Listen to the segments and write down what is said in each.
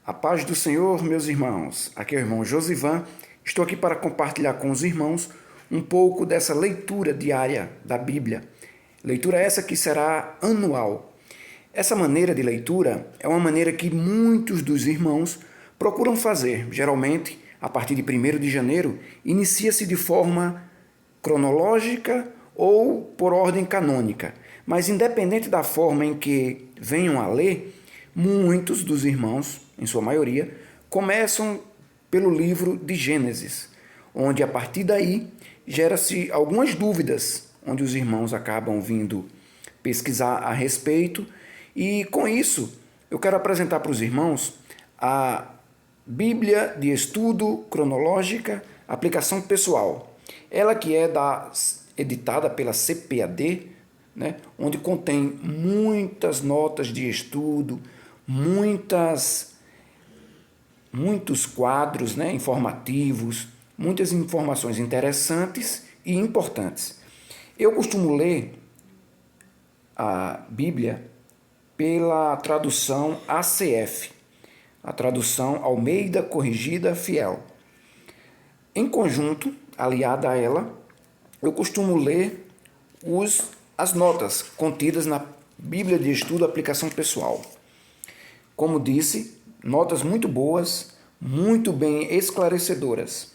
A paz do Senhor, meus irmãos. Aqui é o irmão Josivan. Estou aqui para compartilhar com os irmãos um pouco dessa leitura diária da Bíblia. Leitura essa que será anual. Essa maneira de leitura é uma maneira que muitos dos irmãos procuram fazer. Geralmente, a partir de 1º de janeiro, inicia-se de forma cronológica ou por ordem canônica. Mas independente da forma em que venham a ler, muitos dos irmãos, em sua maioria, começam pelo livro de Gênesis, onde a partir daí gera-se algumas dúvidas, onde os irmãos acabam vindo pesquisar a respeito, e com isso eu quero apresentar para os irmãos a Bíblia de Estudo Cronológica, Aplicação Pessoal. Ela que é editada pela CPAD, né, onde contém muitas notas de estudo, muitos quadros, né, informativos, muitas informações interessantes e importantes. Eu costumo ler a Bíblia pela tradução ACF, a tradução Almeida Corrigida Fiel. Em conjunto, aliada a ela, eu costumo ler as notas contidas na Bíblia de Estudo Aplicação Pessoal. Como disse, notas muito boas, muito bem esclarecedoras.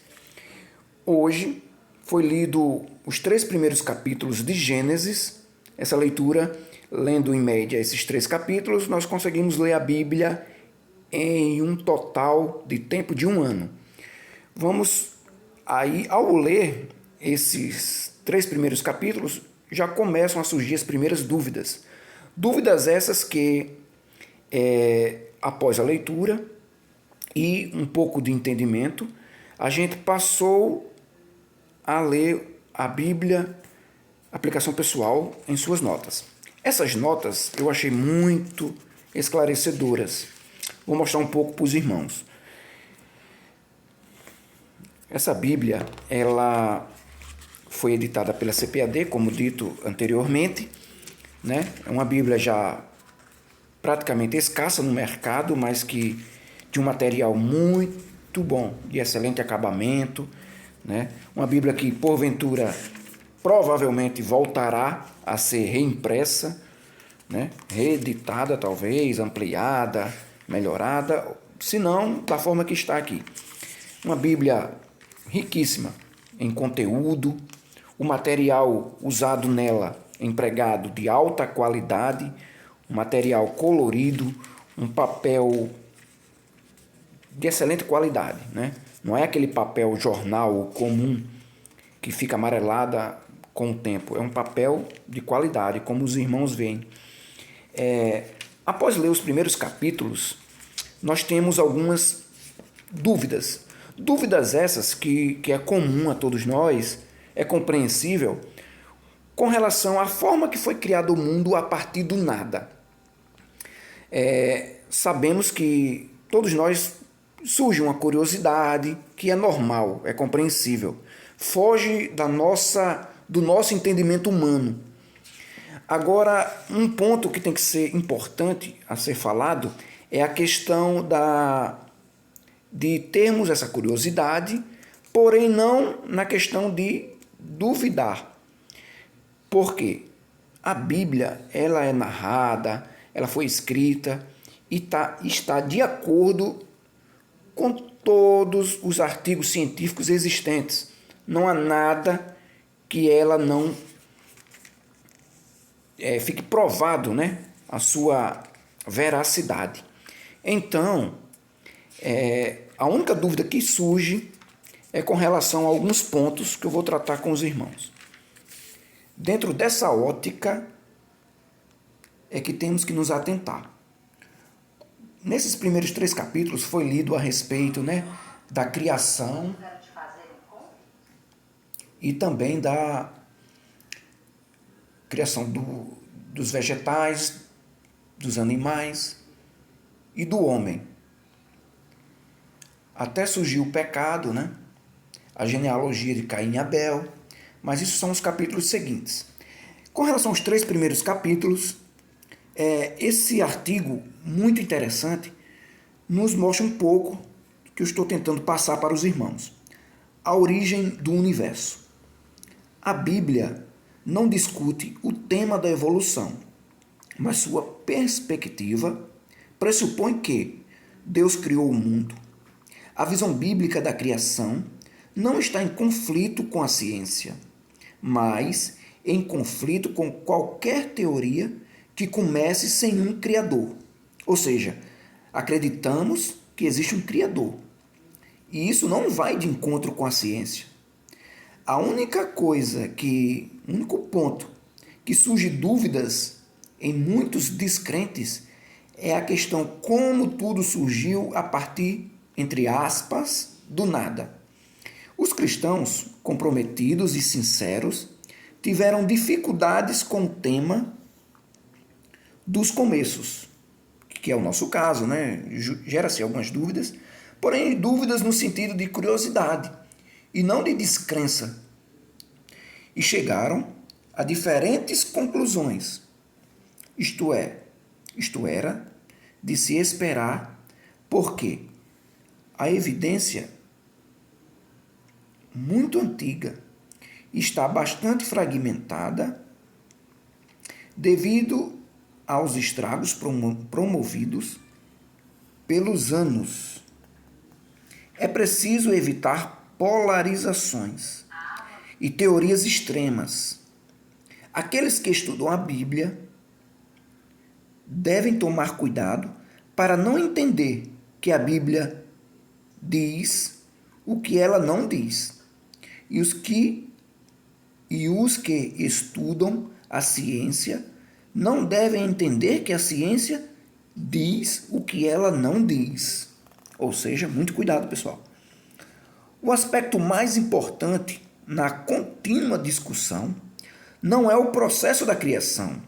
Hoje foi lido os 3 primeiros capítulos de Gênesis. Essa leitura, lendo em média esses 3 capítulos, nós conseguimos ler a Bíblia em um total de tempo de 1 ano. Vamos aí, ao ler esses 3 primeiros capítulos, já começam a surgir as primeiras dúvidas. Dúvidas essas que, após a leitura e um pouco de entendimento, a gente passou a ler a Bíblia, aplicação pessoal, em suas notas. Essas notas eu achei muito esclarecedoras. Vou mostrar um pouco para os irmãos. Essa Bíblia, ela foi editada pela CPAD, como dito anteriormente, né? É uma Bíblia já praticamente escassa no mercado, mas que de um material muito bom, de excelente acabamento, né? Uma Bíblia que, porventura, provavelmente voltará a ser reimpressa, né? Reeditada talvez, ampliada, melhorada, se não da forma que está aqui. Uma Bíblia riquíssima em conteúdo, o material usado nela, empregado de alta qualidade, um material colorido, um papel de excelente qualidade, né? Não é aquele papel jornal comum que fica amarelada com o tempo, é um papel de qualidade, como os irmãos veem. Após ler os primeiros capítulos, nós temos algumas dúvidas. Dúvidas essas que é comum a todos nós, é compreensível, com relação à forma que foi criado o mundo a partir do nada. Sabemos que todos nós surge uma curiosidade que é normal, é compreensível, foge do nosso entendimento humano. Agora, um ponto que tem que ser importante a ser falado é a questão de termos essa curiosidade, porém não na questão de duvidar. Por quê? A Bíblia, ela é narrada, ela foi escrita e está de acordo com todos os artigos científicos existentes. Não há nada que ela não fique provado, né, a sua veracidade. Então, a única dúvida que surge é com relação a alguns pontos que eu vou tratar com os irmãos. Dentro dessa ótica é que temos que nos atentar. Nesses primeiros 3 capítulos foi lido a respeito, né, da criação e também da criação dos vegetais, dos animais e do homem. Até surgiu o pecado, né? A genealogia de Caim e Abel, mas isso são os capítulos seguintes. Com relação aos 3 primeiros capítulos, esse artigo muito interessante nos mostra um pouco do que eu estou tentando passar para os irmãos. A origem do universo. A Bíblia não discute o tema da evolução, mas sua perspectiva pressupõe que Deus criou o mundo. A visão bíblica da criação não está em conflito com a ciência, mas em conflito com qualquer teoria que comece sem um criador. Ou seja, acreditamos que existe um criador. E isso não vai de encontro com a ciência. O único ponto que surge dúvidas em muitos descrentes é a questão como tudo surgiu a partir, entre aspas, do nada. Os cristãos comprometidos e sinceros tiveram dificuldades com o tema dos começos, que é o nosso caso, né? Gera-se algumas dúvidas, porém dúvidas no sentido de curiosidade e não de descrença. E chegaram a diferentes conclusões. Isto era de se esperar, porque a evidência muito antiga está bastante fragmentada devido aos estragos promovidos pelos anos. É preciso evitar polarizações e teorias extremas. Aqueles que estudam a Bíblia devem tomar cuidado para não entender que a Bíblia diz o que ela não diz. E os que estudam a ciência não devem entender que a ciência diz o que ela não diz. Ou seja, muito cuidado, pessoal. O aspecto mais importante na contínua discussão não é o processo da criação,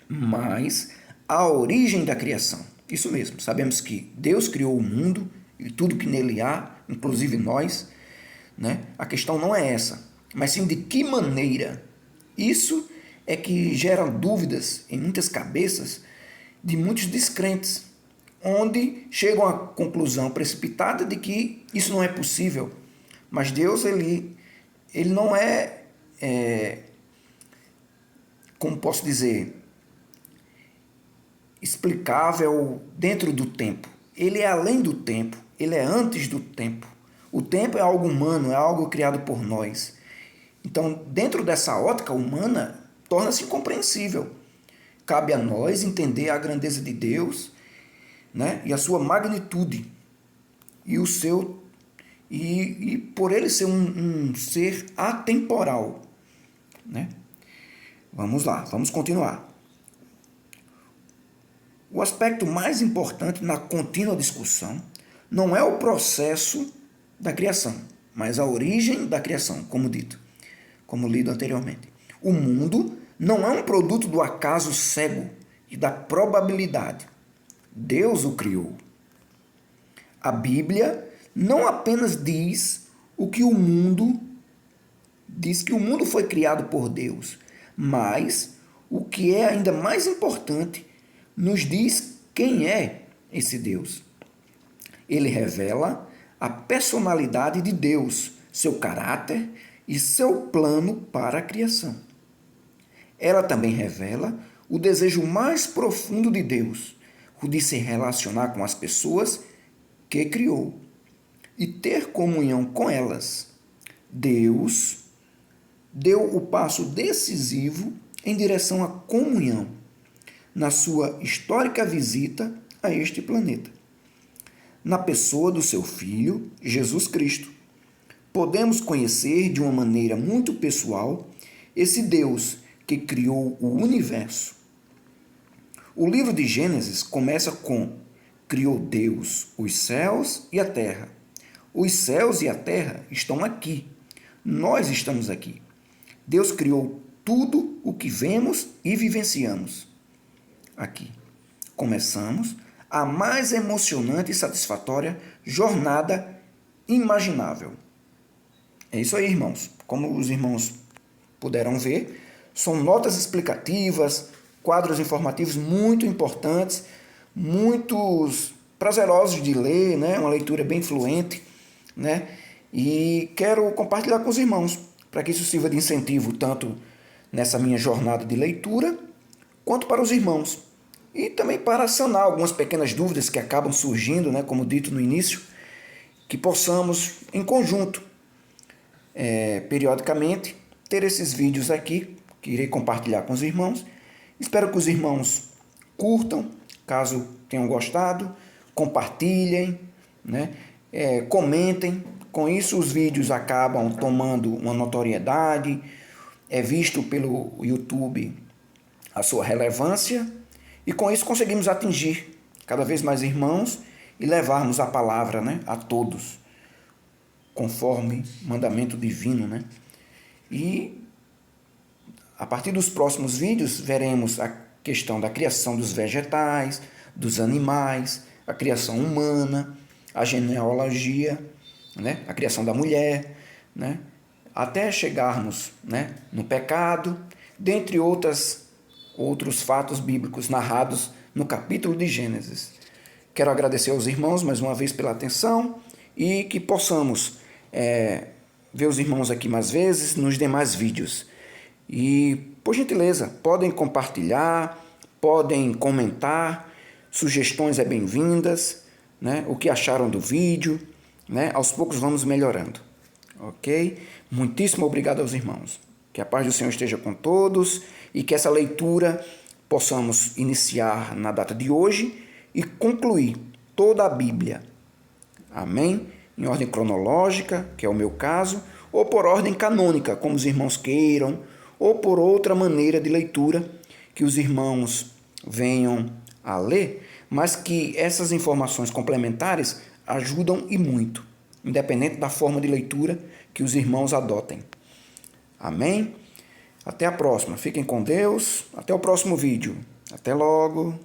mas a origem da criação. Isso mesmo, sabemos que Deus criou o mundo e tudo que nele há, inclusive nós, né? A questão não é essa, mas sim de que maneira. Isso é que gera dúvidas em muitas cabeças de muitos descrentes, onde chegam à conclusão precipitada de que isso não é possível. Mas Deus, ele não como posso dizer, explicável dentro do tempo. Ele é além do tempo, ele é antes do tempo. O tempo é algo humano, é algo criado por nós. Então, dentro dessa ótica humana, torna-se incompreensível. Cabe a nós entender a grandeza de Deus, né, e a sua magnitude e por ele ser um ser atemporal, né? Vamos lá, vamos continuar. O aspecto mais importante na contínua discussão não é o processo da criação, mas a origem da criação, como lido anteriormente. O mundo não é um produto do acaso cego e da probabilidade. Deus o criou. A Bíblia não apenas diz que o mundo foi criado por Deus, mas o que é ainda mais importante, nos diz quem é esse Deus. Ele revela a personalidade de Deus, seu caráter e seu plano para a criação. Ela também revela o desejo mais profundo de Deus, o de se relacionar com as pessoas que criou e ter comunhão com elas. Deus deu o passo decisivo em direção à comunhão na sua histórica visita a este planeta. Na pessoa do seu Filho, Jesus Cristo, podemos conhecer de uma maneira muito pessoal esse Deus que criou o universo. O livro de Gênesis começa com: criou Deus os céus e a terra. Os céus e a terra estão aqui. Nós estamos aqui. Deus criou tudo o que vemos e vivenciamos aqui. Começamos a mais emocionante e satisfatória jornada imaginável. É isso aí, irmãos. Como os irmãos puderam ver, são notas explicativas, quadros informativos muito importantes, muitos prazerosos de ler, né? Uma leitura bem fluente, né? E quero compartilhar com os irmãos, para que isso sirva de incentivo tanto nessa minha jornada de leitura, quanto para os irmãos. E também para sanar algumas pequenas dúvidas que acabam surgindo, né? Como dito no início, que possamos, em conjunto, periodicamente, ter esses vídeos aqui, que irei compartilhar com os irmãos. Espero que os irmãos curtam, caso tenham gostado, compartilhem, né? Comentem. Com isso, os vídeos acabam tomando uma notoriedade, é visto pelo YouTube a sua relevância, e com isso conseguimos atingir cada vez mais irmãos e levarmos a palavra, né, a todos, conforme mandamento divino, né? E a partir dos próximos vídeos veremos a questão da criação dos vegetais, dos animais, a criação humana, a genealogia, né? A criação da mulher, né? Até chegarmos, né, no pecado, dentre outros fatos bíblicos narrados no capítulo de Gênesis. Quero agradecer aos irmãos mais uma vez pela atenção e que possamos ver os irmãos aqui mais vezes nos demais vídeos. E, por gentileza, podem compartilhar, podem comentar, sugestões bem-vindas, né? O que acharam do vídeo, né? Aos poucos vamos melhorando, ok? Muitíssimo obrigado aos irmãos. Que a paz do Senhor esteja com todos e que essa leitura possamos iniciar na data de hoje e concluir toda a Bíblia. Amém? Em ordem cronológica, que é o meu caso, ou por ordem canônica, como os irmãos queiram, ou por outra maneira de leitura que os irmãos venham a ler, mas que essas informações complementares ajudam e muito, independente da forma de leitura que os irmãos adotem. Amém? Até a próxima. Fiquem com Deus. Até o próximo vídeo. Até logo.